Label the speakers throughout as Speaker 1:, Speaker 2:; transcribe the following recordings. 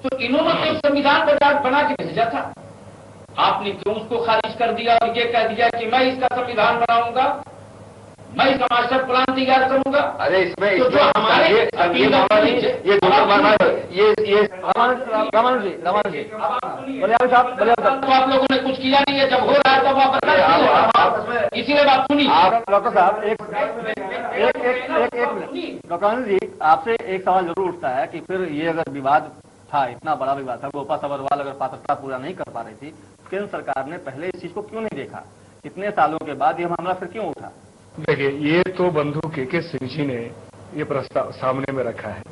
Speaker 1: तो इन्होंने तो एक संविधान बना के भेजा था, आपने क्यों उसको खारिज कर दिया और ये कह दिया कि मैं इसका संविधान बनाऊंगा, मैं इसका मास्टर प्लान तैयार करूंगा?
Speaker 2: अरे इसमें
Speaker 1: तो जो हमारे
Speaker 2: ये रमन जी
Speaker 1: तो आप लोगों ने कुछ किया नहीं है, जब हो रहा है तब आप इसीलिए बात सुनी।
Speaker 3: डॉक्टर साहब एक डॉक्टर जी, आपसे एक सवाल जरूर उठता है कि फिर ये अगर विवाद था, इतना बड़ा विवाद था, गोपा सबरवाल अगर पात्रता पूरा नहीं कर पा रही थी, केंद्र सरकार ने पहले इस चीज को क्यों नहीं देखा? इतने सालों के बाद ये मामला फिर क्यों उठा?
Speaker 4: देखिए, ये तो बंधु के सिंह जी ने ये प्रस्ताव सामने में रखा है।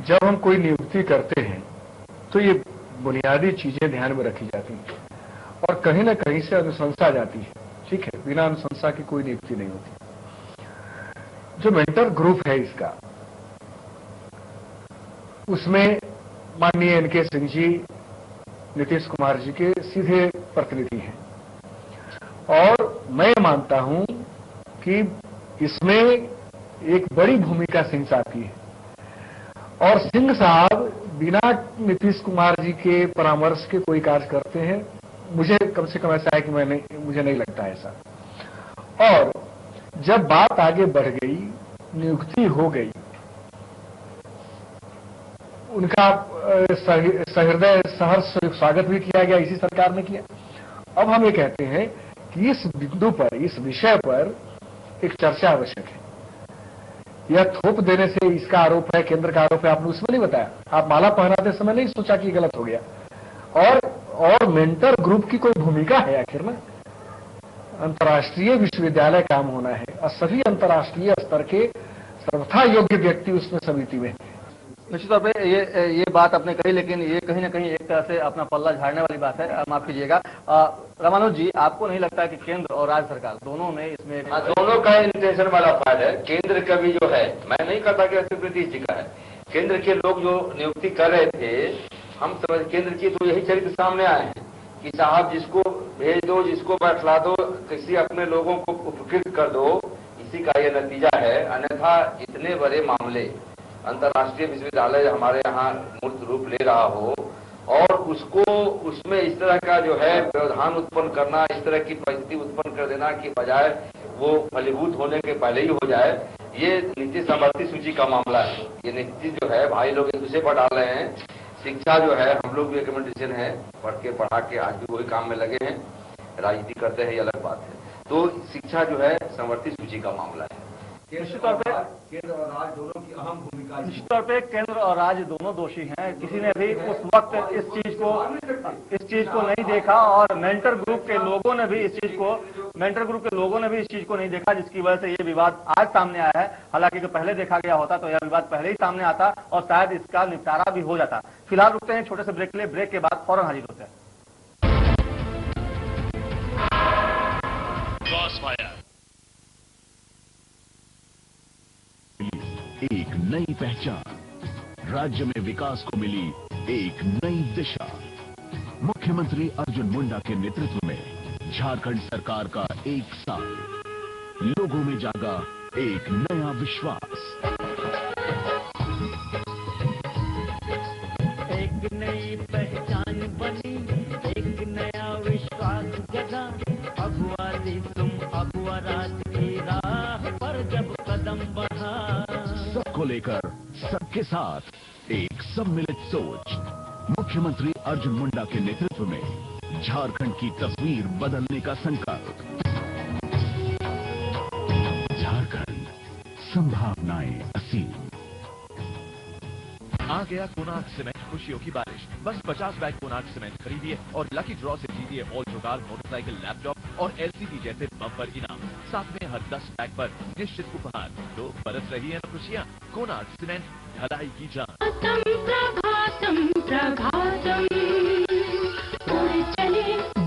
Speaker 4: जब हम कोई नियुक्ति करते हैं तो ये बुनियादी चीजें ध्यान में रखी जाती हैं और कहीं ना कहीं से अनुशंसा जाती है। ठीक है, बिना अनुशंसा की कोई नियुक्ति नहीं होती। जो मेंटर ग्रुप है इसका, उसमें माननीय एनके सिंह जी, नीतीश कुमार जी के सीधे प्रतिनिधि हैं और मैं मानता हूं कि इसमें एक बड़ी भूमिका सिंह साहब की है और सिंह साहब बिना नीतीश कुमार जी के परामर्श के कोई कार्य करते हैं, मुझे कम से कम ऐसा है कि मुझे नहीं लगता ऐसा। और जब बात आगे बढ़ गई, नियुक्ति हो गई, उनका सहृदय सहर्ष स्वागत भी किया गया, इसी सरकार ने किया। अब हम ये कहते हैं कि इस बिंदु पर, इस विषय पर एक चर्चा आवश्यक है। यह थोप देने से इसका आरोप है, केंद्र का आरोप है, आपने उसमें नहीं बताया। आप माला पहनाते समय नहीं सोचा कि गलत हो गया। और मेंटर ग्रुप की कोई भूमिका है आखिर में? अंतर्राष्ट्रीय विश्वविद्यालय काम होना है और सभी अंतर्राष्ट्रीय स्तर के सर्वथा योग्य व्यक्ति उसमें समिति में।
Speaker 3: निश्चित तौर पे ये बात आपने कही, लेकिन ये कहीं ना कहीं एक तरह से अपना पल्ला झाड़ने वाली बात है, माफ कीजिएगा। रामानुज जी, आपको नहीं लगता है कि केंद्र और राज्य सरकार दोनों ने इसमें
Speaker 2: दोनों का इंटेंशन वाला फायदा है? केंद्र का भी जो है, मैं नहीं कहता कि नीतीश जी का है, केंद्र के लोग जो नियुक्ति कर रहे थे, हम समझ केंद्र की तो यही चरित्र सामने आए हैं कि साहब जिसको भेज दो, जिसको बैठला दो, किसी अपने लोगों को उपकृत कर दो, इसी का यह नतीजा है। अन्यथा इतने बड़े मामले, अंतर्राष्ट्रीय विश्वविद्यालय हमारे यहाँ मूर्त रूप ले रहा हो और उसमें इस तरह का जो है व्यवधान उत्पन्न करना, इस तरह की परिस्थिति उत्पन्न कर देना कि बजाय वो फलीभूत होने के पहले ही हो जाए, ये नीति समवर्ती सूची का मामला है। ये नीति जो है भाई लोग एक दूसरे पर डाल रहे हैं। शिक्षा जो है, हम लोग भी रिकमेंडेशन है, पढ़ा के आज भी वही काम में लगे हैं, राजनीति करते हैं, ये अलग बात है। तो शिक्षा जो है समवर्ती सूची का मामला है।
Speaker 3: निश्चित तौर पे
Speaker 1: केंद्र और राज्य दोनों की अहम भूमिका,
Speaker 3: निश्चित तौर पे केंद्र और राज्य दोनों दोषी हैं। किसी ने भी उस वक्त इस चीज को नहीं देखा और मेंटर ग्रुप के लोगों ने भी इस चीज को नहीं देखा, जिसकी वजह से ये विवाद आज सामने आया है। हालांकि अगर पहले देखा गया होता तो यह विवाद पहले ही सामने आता और शायद इसका निपटारा भी हो जाता। फिलहाल रुकते हैं छोटे से ब्रेक के लिए, ब्रेक के बाद फौरन हाजिर होते हैं।
Speaker 5: एक नई पहचान, राज्य में विकास को मिली एक नई दिशा। मुख्यमंत्री अर्जुन मुंडा के नेतृत्व में झारखंड सरकार का एक साल, लोगों में जागा एक नया विश्वास।
Speaker 6: एक नई पहचान बनी, एक नया विश्वास जगा। अगुवाली तुम अगुआ राज की राह पर जब कदम बढ़ा,
Speaker 5: सबको लेकर सबके साथ एक सम्मिलित सोच। मुख्यमंत्री अर्जुन मुंडा के नेतृत्व में झारखंड की तस्वीर बदलने का संकल्प। झारखंड, संभावनाएं असीम।
Speaker 7: आ गया कोणार्क सीमेंट खुशियों की बारिश। बस 50 बैग कोणार्क सीमेंट खरीदिए और लकी ड्रॉ से जीतिए ऑल्टो कार, मोटरसाइकिल, लैपटॉप और एलसीडी जैसे बम्पर इनाम। साथ में हर 10 बैग पर निश्चित उपहार। तो बरस रही है खुशियाँ। कोणार्क सीमेंट, ढलाई की जान।
Speaker 6: प्रभातम प्रभातम,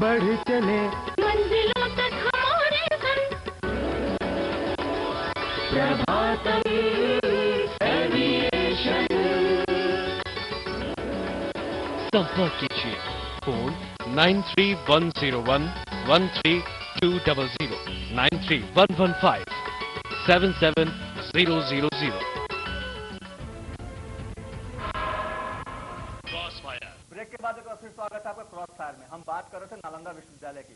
Speaker 6: बढ़ चले मंजिलों तक हमारे संग। प्रभातम एविएशन।
Speaker 8: संपर्क कीजिए फोन 9310113200, 9311577000।
Speaker 3: ब्रेक के बाद एक बार फिर स्वागत है आपका क्रॉस फायर में। हम बात कर रहे थे नालंदा विश्वविद्यालय की।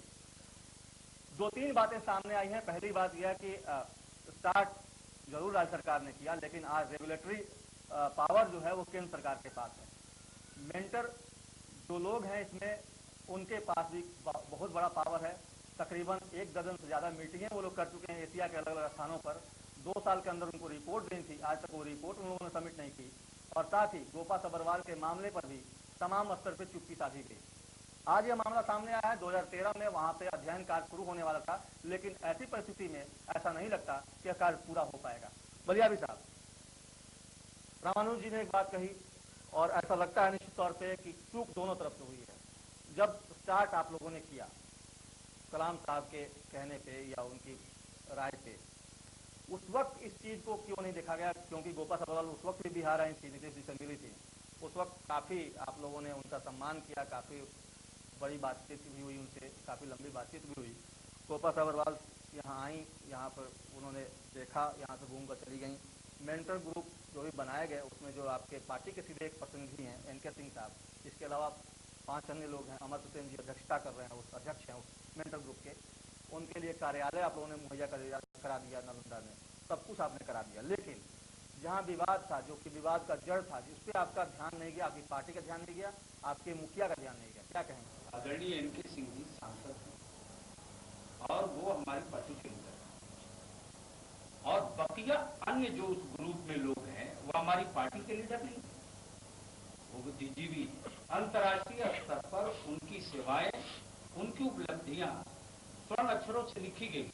Speaker 3: 2-3 बातें सामने आई हैं। पहली बात यह कि स्टार्ट जरूर राज्य सरकार ने किया, लेकिन आज रेगुलेटरी पावर जो है वो केंद्र सरकार के पास है। मेंटर जो लोग हैं इसमें, उनके पास भी बहुत बड़ा पावर है। तकरीबन 1 दर्जन से ज्यादा मीटिंगें वो लोग कर चुके हैं एशिया के अलग अलग स्थानों पर। 2 साल के अंदर उनको रिपोर्ट देनी थी, आज तक वो रिपोर्ट उन लोगों ने सबमिट नहीं की। और साथ ही गोपा सबरवाल के मामले पर भी तमाम स्तर पर चुप्पी साधी गई। आज यह मामला सामने आया है। 2013 में वहां पे अध्ययन कार्य शुरू होने वाला था, लेकिन ऐसी परिस्थिति में ऐसा नहीं लगता कि यह कार्य पूरा हो पाएगा। बलियावी साहब, रामानुज जी ने एक बात कही और ऐसा लगता है निश्चित तौर पे कि चूक दोनों तरफ से हुई है। जब स्टार्ट आप लोगों ने किया कलाम साहब के कहने पे या उनकी राय पे, उस वक्त इस चीज को क्यों नहीं देखा गया? क्योंकि गोपा सबरवाल उस वक्त भी बिहार आई थी, नीतीश जी से मिली थी। उस वक्त काफी आप लोगों ने उनका सम्मान किया, काफी बड़ी बातचीत भी हुई उनसे, काफी लंबी बातचीत भी हुई। गोपा सबरवाल यहाँ आई, यहाँ पर उन्होंने देखा, यहाँ से घूम कर चली गई। मेंटर ग्रुप जो भी बनाए गए उसमें जो आपके पार्टी के सीधे एक प्रतिनिधि हैं एनके सिंह साहब, इसके अलावा 5 अन्य लोग हैं। अमर प्रसेन जी अध्यक्षता कर रहे हैं, उस अध्यक्ष हैं उस मेंटर ग्रुप के। उनके लिए कार्यालय आप लोगों ने मुहैया करा दिया नालंदा में, सब कुछ आपने करा दिया। लेकिन जहां विवाद था, जो कि विवाद का जड़ था, जिस पे आपका ध्यान नहीं गया, आपकी पार्टी का ध्यान नहीं गया, आपके मुखिया का ध्यान नहीं गया, क्या कहेंगे?
Speaker 1: आदरणीय एनके सिंह जी सांसद हैं और वो हमारी पार्टी के लीडर हैं, और बकिया अन्य जो उस ग्रुप में लोग हैं वो हमारी पार्टी के लीडर नहीं, वो बुद्धिजीवी। अंतर्राष्ट्रीय स्तर पर उनकी सेवाएं, उनकी उपलब्धियां स्वर्ण अक्षरों से लिखी गई।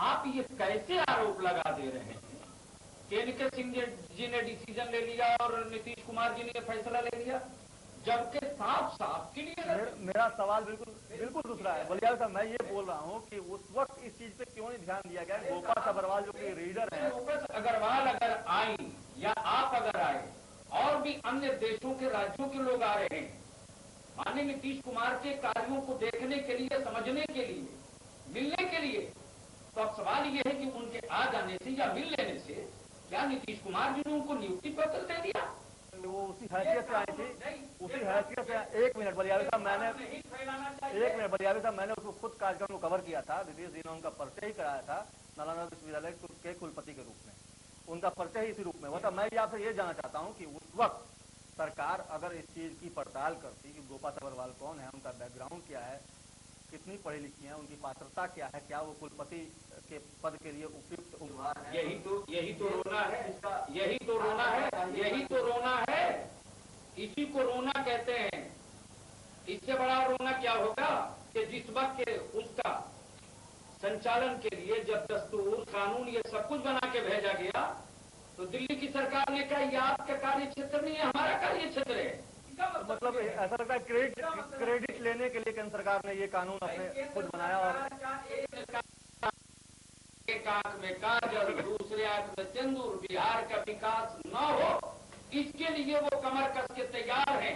Speaker 1: आप ये कैसे आरोप लगा दे रहे हैं कि एनके सिंह जी ने डिसीजन ले लिया और नीतीश कुमार जी ने फैसला ले लिया, जबकि साफ साफ के लिए
Speaker 3: मेरा सवाल बिल्कुल दूसरा है। बलियाल साहब, मैं ये बोल रहा हूँ कि उस वक्त इस चीज पे क्यों नहीं ध्यान दिया गया? गोपा सबरवाल जो कि रीडर है,
Speaker 1: अग्रवाल अगर आई या आप अगर आए और भी अन्य देशों के राज्यों के लोग आ रहे हैं माननीय नीतीश कुमार के कार्यों को देखने के लिए, समझने के लिए, मिलने के लिए, तो अब सवाल ये है कि उनके आ जाने से या मिल लेने से क्या नीतीश कुमार जी ने उनको नियुक्ति पत्र दे दिया?
Speaker 3: वो उसी हैसियत से आई थी, उसी हैसियत से। 1 मिनट बलियावी साहब, मैंने उसको खुद कार्यक्रम को कवर किया था। नीतीश जी ने उनका परिचय ही कराया था नालंदा विश्वविद्यालय के कुलपति के रूप में, उनका परिचय ही इसी रूप में हुआ था। मैं आपसे ये जानना चाहता हूँ कि उस वक्त सरकार अगर इस चीज की पड़ताल करती कि गोपा सबरवाल कौन है, उनका बैकग्राउंड क्या है, कितनी पढ़ी लिखी है, उनकी पात्रता क्या है, क्या वो कुलपति के पद के लिए उपयुक्त है?
Speaker 1: यही तो रोना है, यही तो रोना है, यही तो रोना है। इसी को रोना कहते हैं। इससे बड़ा रोना क्या होगा कि जिस वक्त के उसका संचालन के लिए जब दस्तूर, कानून, ये सब कुछ बना के भेजा गया, तो दिल्ली की सरकार ने कहा ये आपका कार्य क्षेत्र नहीं है, हमारा कार्य क्षेत्र है।
Speaker 3: मतलब ऐसा लगता है क्रेडिट लेने के लिए केंद्र सरकार ने ये कानून अपने खुद बनाया और
Speaker 1: एक आंख में काजल, दूसरे आंख में सिंदूर, बिहार का विकास न हो, इसके लिए वो कमर कस के तैयार हैं।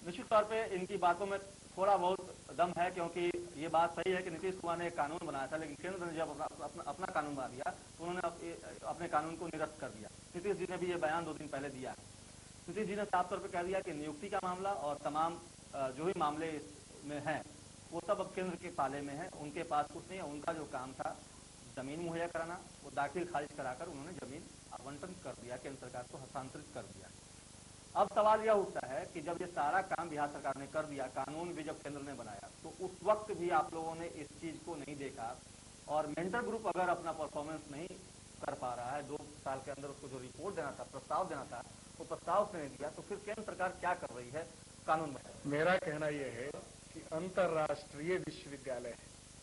Speaker 3: निश्चित तौर पे इनकी बातों में थोड़ा बहुत दम है, क्योंकि ये बात सही है कि नीतीश कुमार ने एक कानून बनाया था, लेकिन केंद्र ने जब अपना कानून बना दिया तो उन्होंने अपने कानून को निरस्त कर दिया। नीतीश जी ने भी ये बयान 2 दिन पहले दिया है। नीतीश जी ने साफ तौर पर कह दिया कि नियुक्ति का मामला और तमाम जो भी मामले इसमें हैं वो सब अब केंद्र के पाले में है, उनके पास कुछ नहीं है। उनका जो काम था जमीन मुहैया कराना, वो दाखिल खारिज कराकर उन्होंने जमीन आवंटन कर दिया, केंद्र सरकार को हस्तांतरित कर दिया। अब सवाल यह उठता है कि जब ये सारा काम बिहार सरकार ने कर दिया, कानून भी जब केंद्र ने बनाया, तो उस वक्त भी आप लोगों ने इस चीज को नहीं देखा। और मेंटर ग्रुप अगर अपना परफॉर्मेंस नहीं कर पा रहा है, 2 साल के अंदर उसको जो रिपोर्ट देना था, प्रस्ताव देना था, वो प्रस्ताव से नहीं दिया, तो फिर केंद्र सरकार क्या कर रही है कानून में?
Speaker 4: मेरा कहना यह है कि अंतर्राष्ट्रीय विश्वविद्यालय है,